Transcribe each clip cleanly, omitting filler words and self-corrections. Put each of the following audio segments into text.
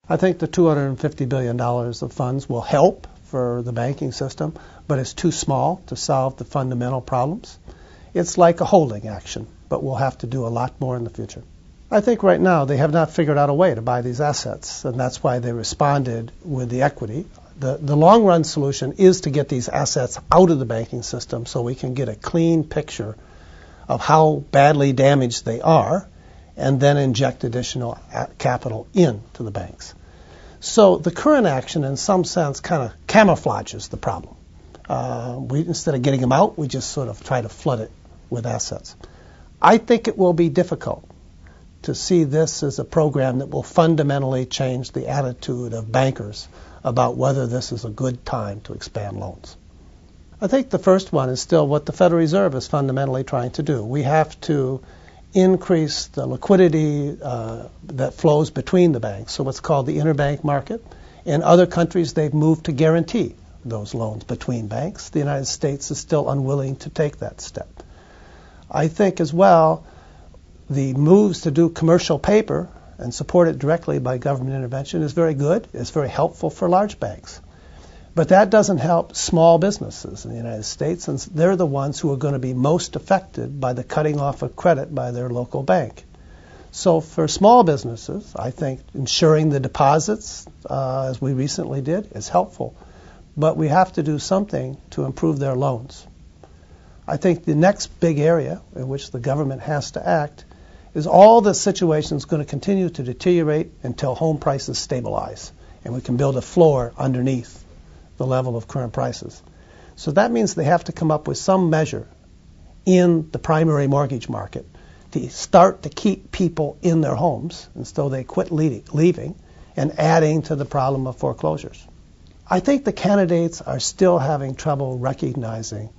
I think the $250 billion of funds will help for the banking system, but it's too small to solve the fundamental problems. It's like a holding action, but we'll have to do a lot more in the future. I think right now they have not figured out a way to buy these assets, and that's why they responded with the equity. The long-run solution is to get these assets out of the banking system so we can get a clean picture of how badly damaged they are, and then inject additional capital into the banks. So the current action, in some sense, kind of camouflages the problem. Instead of getting them out, we just sort of try to flood it with assets. I think it will be difficult to see this as a program that will fundamentally change the attitude of bankers about whether this is a good time to expand loans. I think the first one is still what the Federal Reserve is fundamentally trying to do. We have to increase the liquidity that flows between the banks, so what's called the interbank market. In other countries, they've moved to guarantee those loans between banks. The United States is still unwilling to take that step. I think as well, the moves to do commercial paper and support it directly by government intervention is very good. It's very helpful for large banks. But that doesn't help small businesses in the United States, and they're the ones who are going to be most affected by the cutting off of credit by their local bank. So for small businesses, I think ensuring the deposits, as we recently did, is helpful. But we have to do something to improve their loans. I think the next big area in which the government has to act is all the situation is going to continue to deteriorate until home prices stabilize, and we can build a floor underneath the level of current prices. So that means they have to come up with some measure in the primary mortgage market to start to keep people in their homes until they quit leaving and adding to the problem of foreclosures. I think the candidates are still having trouble recognizing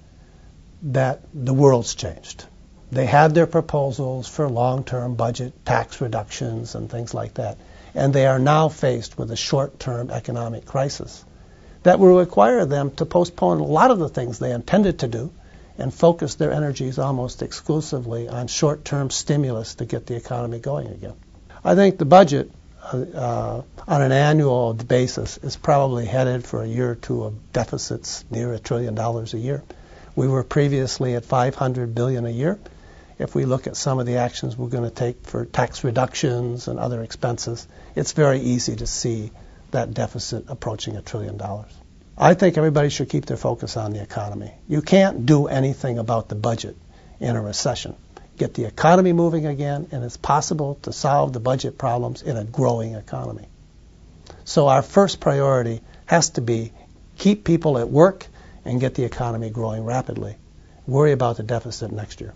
that the world's changed. They had their proposals for long-term budget tax reductions and things like that, and they are now faced with a short-term economic crisis that will require them to postpone a lot of the things they intended to do and focus their energies almost exclusively on short-term stimulus to get the economy going again. I think the budget on an annual basis is probably headed for a year or two of deficits near $1 trillion a year. We were previously at $500 billion a year. If we look at some of the actions we're going to take for tax reductions and other expenses, it's very easy to see that deficit approaching $1 trillion. I think everybody should keep their focus on the economy. You can't do anything about the budget in a recession. Get the economy moving again, and it's possible to solve the budget problems in a growing economy. So our first priority has to be keep people at work and get the economy growing rapidly. Worry about the deficit next year.